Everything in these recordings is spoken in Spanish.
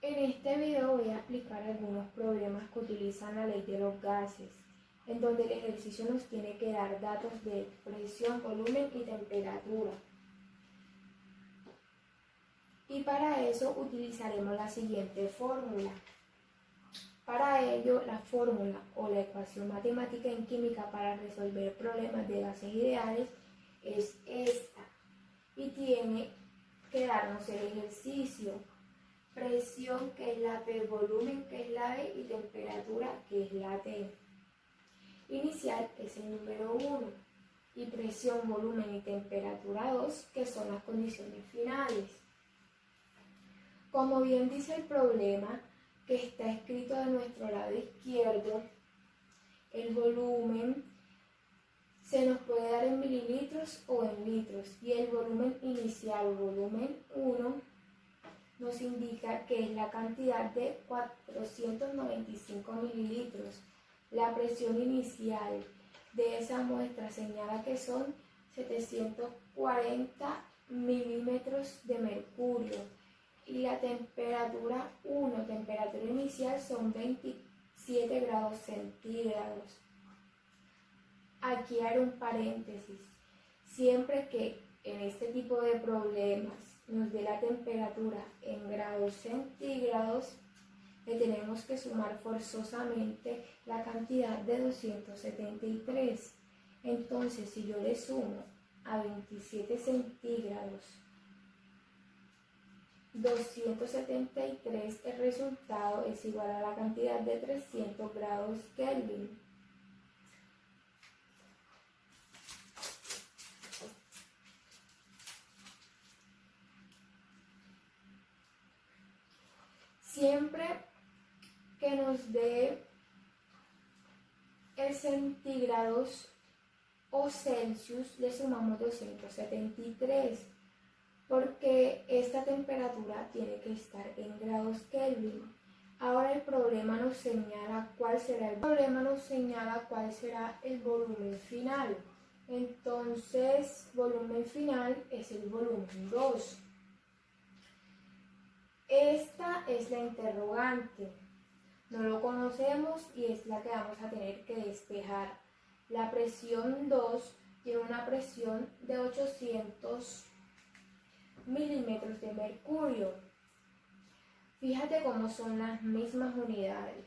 En este video voy a explicar algunos problemas que utilizan la ley de los gases, en donde el ejercicio nos tiene que dar datos de presión, volumen y temperatura. Y para eso utilizaremos la siguiente fórmula. Para ello, la fórmula o la ecuación matemática en química para resolver problemas de gases ideales es esta. Y tiene que darnos el ejercicio. Presión, que es la P, volumen, que es la B, y temperatura, que es la T. Inicial es el número 1, y presión, volumen y temperatura 2, que son las condiciones finales. Como bien dice el problema, que está escrito de nuestro lado izquierdo, el volumen se nos puede dar en mililitros o en litros, y el volumen inicial, volumen 1, nos indica que es la cantidad de 495 mililitros. La presión inicial de esa muestra señala que son 740 milímetros de mercurio. Y la temperatura 1, temperatura inicial, son 27 grados centígrados. Aquí haré un paréntesis. Siempre que en este tipo de problemas nos dé la temperatura en grados centígrados, le tenemos que sumar forzosamente la cantidad de 273. Entonces, si yo le sumo a 27 centígrados 273, el resultado es igual a la cantidad de 300 grados Kelvin. Siempre que nos dé el centígrados o Celsius, le sumamos 273, porque esta temperatura tiene que estar en grados Kelvin. Ahora el problema nos señala cuál será el volumen final. Entonces, volumen final es el volumen 2. Esta es la interrogante. No lo conocemos y es la que vamos a tener que despejar. La presión 2 tiene una presión de 800 milímetros de mercurio. Fíjate cómo son las mismas unidades.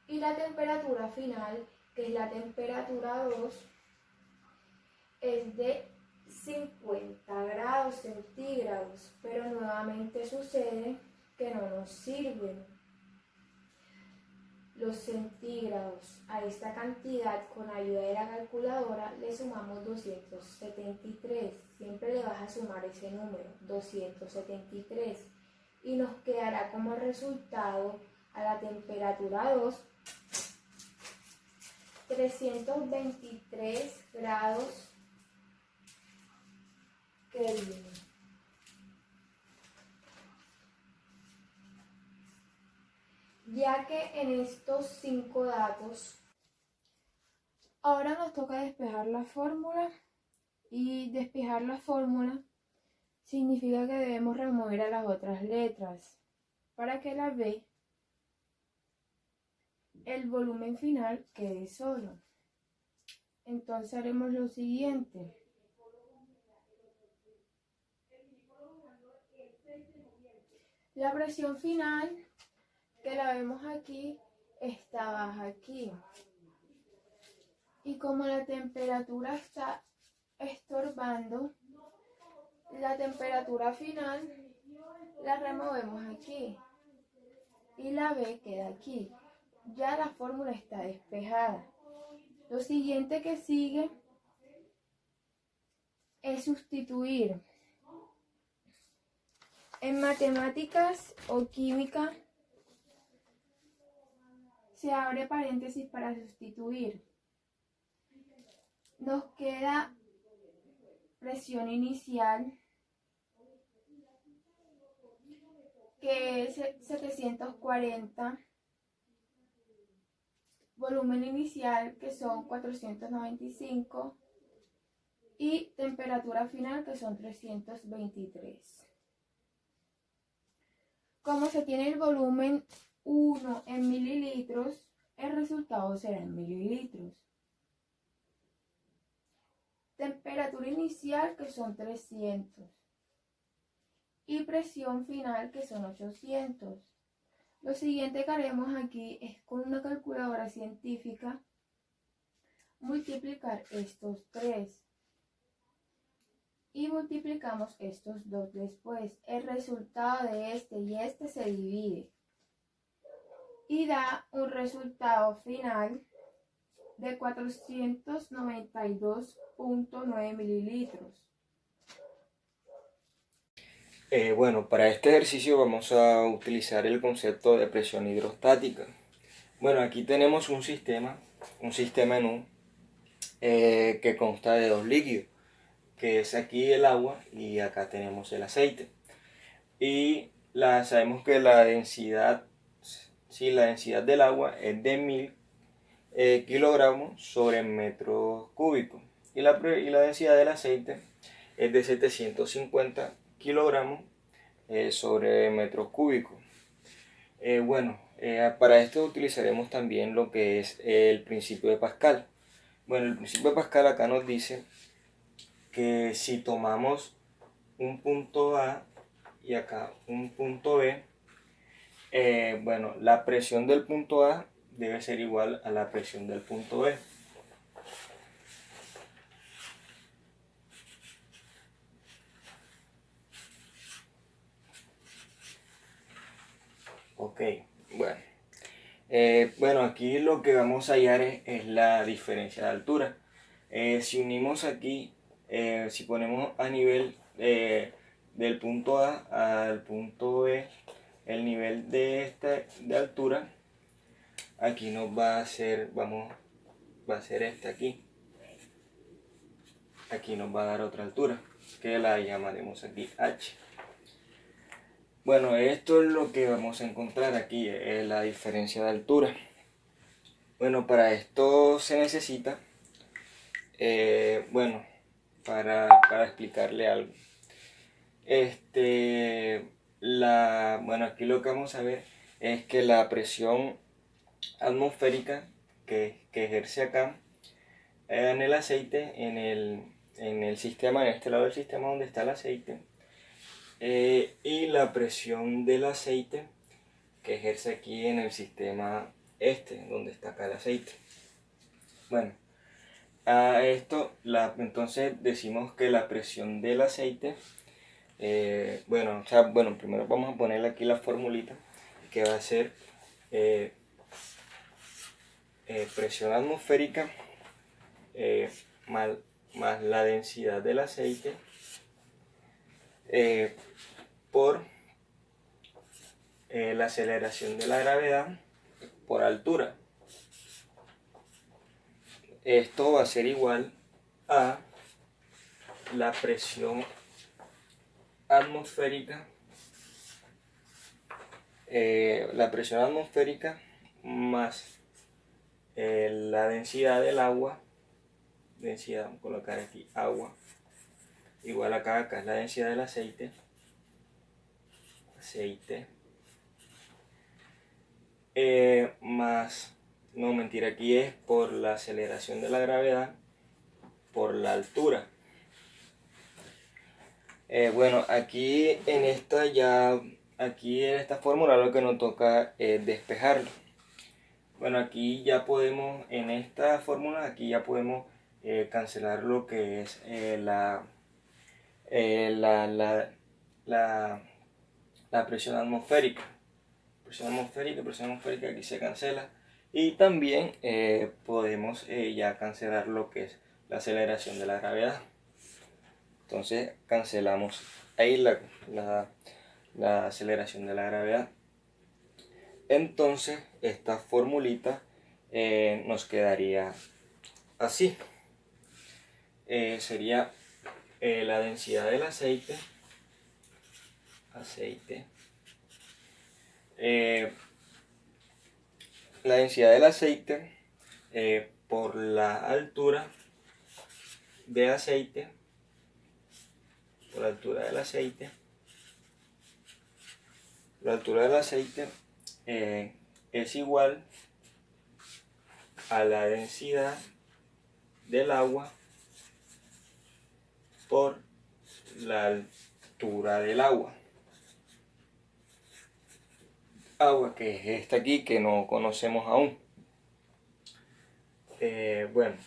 Y la temperatura final, que es la temperatura 2, es de 50 grados centígrados, pero nuevamente sucede que no nos sirven los centígrados. A esta cantidad, con ayuda de la calculadora, le sumamos 273. Siempre le vas a sumar ese número, 273, y nos quedará como resultado a la temperatura 2 323 grados Kelvin. Ya que en estos 5 datos, ahora nos toca despejar la fórmula, y despejar la fórmula significa que debemos remover a las otras letras para que la B, el volumen final, quede solo. Entonces haremos lo siguiente. La presión final, que la vemos aquí, está baja aquí. Y como la temperatura está estorbando, la temperatura final la removemos aquí. Y la B queda aquí. Ya la fórmula está despejada. Lo siguiente que sigue es sustituir. En matemáticas o química se abre paréntesis para sustituir. Nos queda presión inicial, que es 740, volumen inicial, que son 495, y temperatura final, que son 323. Como se tiene el volumen 1 en mililitros, el resultado será en mililitros. Temperatura inicial, que son 300. Y presión final, que son 800. Lo siguiente que haremos aquí es, con una calculadora científica, multiplicar estos 3. Y multiplicamos estos 2 después. El resultado de este y este se divide. Y da un resultado final de 492.9 mililitros. Bueno, para este ejercicio vamos a utilizar el concepto de presión hidrostática. Bueno, aquí tenemos un sistema en U, que consta de dos líquidos, que es aquí el agua y acá tenemos el aceite. Y sabemos que la densidad del agua es de 1000 kilogramos sobre metros cúbicos. Y la densidad del aceite es de 750 kilogramos sobre metros cúbicos. Para esto utilizaremos también lo que es el principio de Pascal. Bueno, el principio de Pascal acá nos dice que si tomamos un punto A y acá un punto B, la presión del punto A debe ser igual a la presión del punto B. Ok, bueno. Aquí lo que vamos a hallar es la diferencia de altura. Si unimos aquí, si ponemos a nivel del punto A al punto B, el nivel de altura, aquí nos va a ser, va a ser este aquí. Aquí nos va a dar otra altura, que la llamaremos aquí H. Bueno, esto es lo que vamos a encontrar aquí, es la diferencia de altura. Bueno, para esto se necesita, para explicarle algo. Aquí lo que vamos a ver es que la presión atmosférica que ejerce acá en el aceite, en el sistema, en este lado del sistema donde está el aceite, y la presión del aceite que ejerce aquí en el sistema donde está acá el aceite. Bueno, a esto, entonces decimos que la presión del aceite, primero vamos a ponerle aquí la formulita, que va a ser presión atmosférica más la densidad del aceite por la aceleración de la gravedad por altura. Esto va a ser igual a la presión atmosférica, más la densidad del agua, vamos a colocar aquí agua, igual acá es la densidad del aceite, aquí es por la aceleración de la gravedad por la altura. Aquí en esta fórmula lo que nos toca es despejarlo. Bueno, aquí ya podemos, en esta fórmula, aquí ya podemos cancelar lo que es la presión atmosférica. Presión atmosférica aquí se cancela. Y también podemos ya cancelar lo que es la aceleración de la gravedad. Entonces cancelamos ahí la aceleración de la gravedad. Entonces esta formulita nos quedaría así. Sería la densidad del aceite, la densidad del aceite por la altura de aceite, la altura del aceite es igual a la densidad del agua por la altura del agua. Agua que es esta aquí que no conocemos aún. Bueno,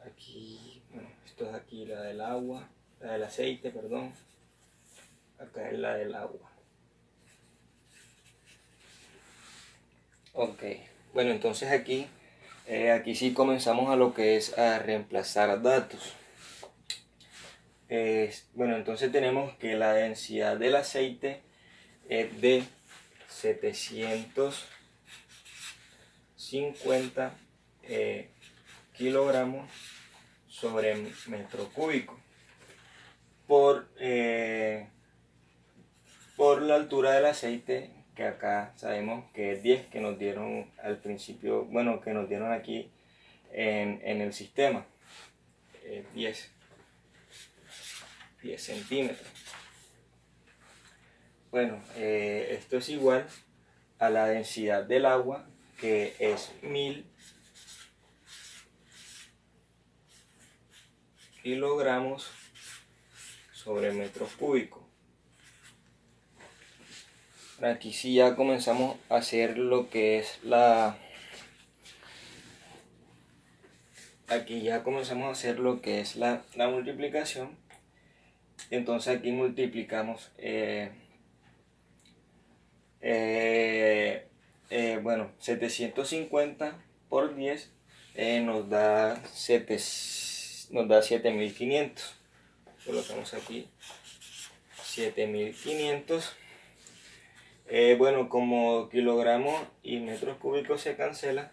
aquí, bueno, esto es aquí la del agua, la del aceite, perdón. Acá es la del agua. Ok, bueno, entonces aquí sí comenzamos a lo que es a reemplazar datos. Bueno, entonces tenemos que la densidad del aceite es de 750 kilogramos sobre metro cúbico por la altura del aceite, que acá sabemos que es 10, que nos dieron al principio, bueno, que nos dieron aquí en el sistema, 10 centímetros. Bueno, esto es igual a la densidad del agua, que es 1000 kilogramos sobre metro cúbico. Aquí sí ya comenzamos a hacer lo que es la multiplicación. Entonces aquí multiplicamos bueno, 750 por 10 nos da 7500. Colocamos aquí 7500. Bueno, como kilogramos y metros cúbicos se cancela,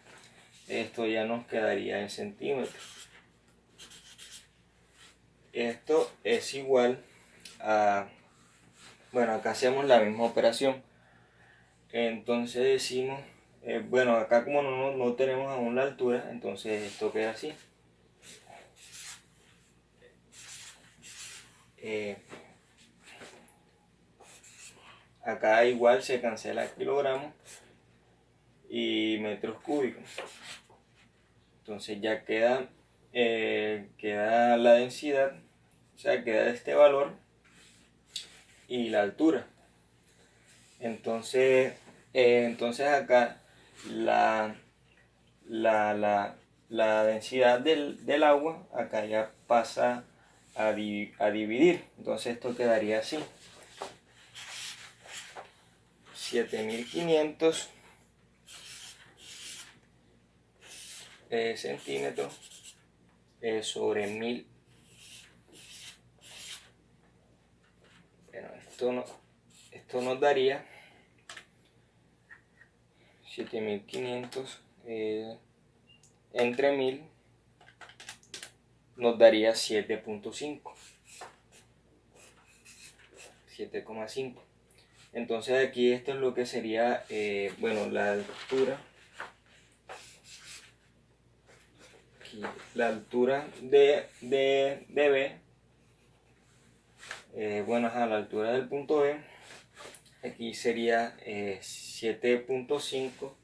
esto ya nos quedaría en centímetros. Esto es igual a, bueno, acá hacemos la misma operación. Entonces decimos, bueno, acá como no tenemos aún la altura, entonces esto queda así. Acá igual se cancela kilogramos y metros cúbicos. Entonces ya queda la densidad, o sea, queda este valor y la altura. Entonces acá la densidad del agua acá ya pasa a dividir. Entonces esto quedaría así: 7500 centímetros sobre 1000. Bueno, esto nos daría 7500 entre 1000 nos daría 7.5. Entonces aquí esto es lo que sería, bueno, la altura. Aquí, la altura de B, bueno, a la altura del punto B, aquí sería 7.5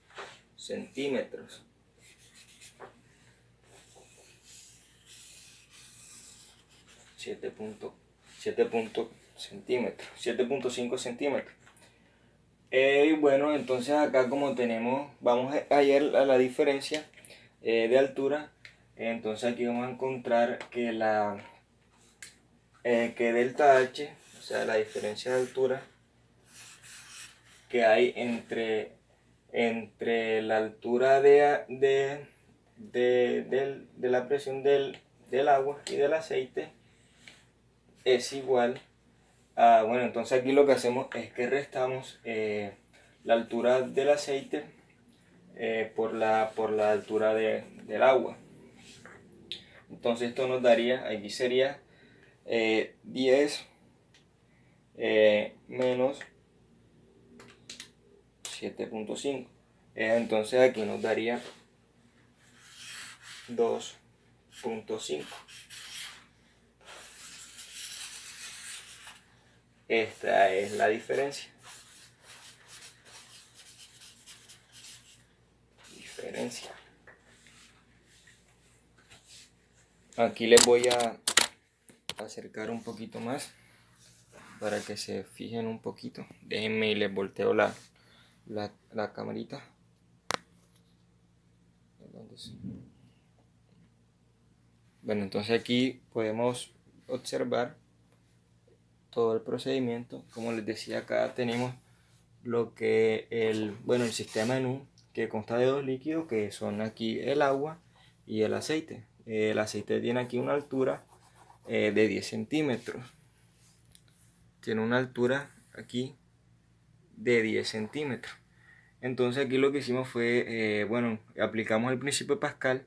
centímetros. 7.5 centímetros. Y bueno, entonces acá como tenemos, vamos a ir a la diferencia de altura. Entonces aquí vamos a encontrar que que delta H, o sea, la diferencia de altura que hay entre la altura de la presión del agua y del aceite, es igual a, bueno, entonces aquí lo que hacemos es que restamos la altura del aceite por la altura del agua. Entonces esto nos daría, aquí sería 10 menos 7.5. Entonces aquí nos daría 2 0.5. Esta es la diferencia. Aquí les voy a acercar un poquito más para que se fijen un poquito. Déjenme y les volteo la camarita. Bueno, entonces aquí podemos observar todo el procedimiento. Como les decía, acá tenemos lo que el sistema NU, que consta de dos líquidos, que son aquí el agua y el aceite. El aceite tiene aquí una altura de 10 centímetros. Tiene una altura aquí de 10 centímetros. Entonces aquí lo que hicimos fue, aplicamos el principio de Pascal,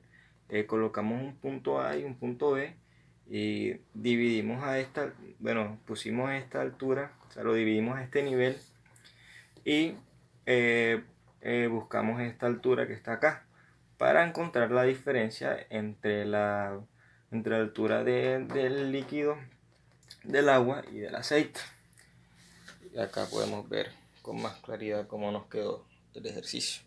colocamos un punto A y un punto B y dividimos pusimos esta altura, o sea, lo dividimos a este nivel y buscamos esta altura que está acá para encontrar la diferencia entre la altura del líquido, del agua y del aceite. Y acá podemos ver con más claridad cómo nos quedó el ejercicio.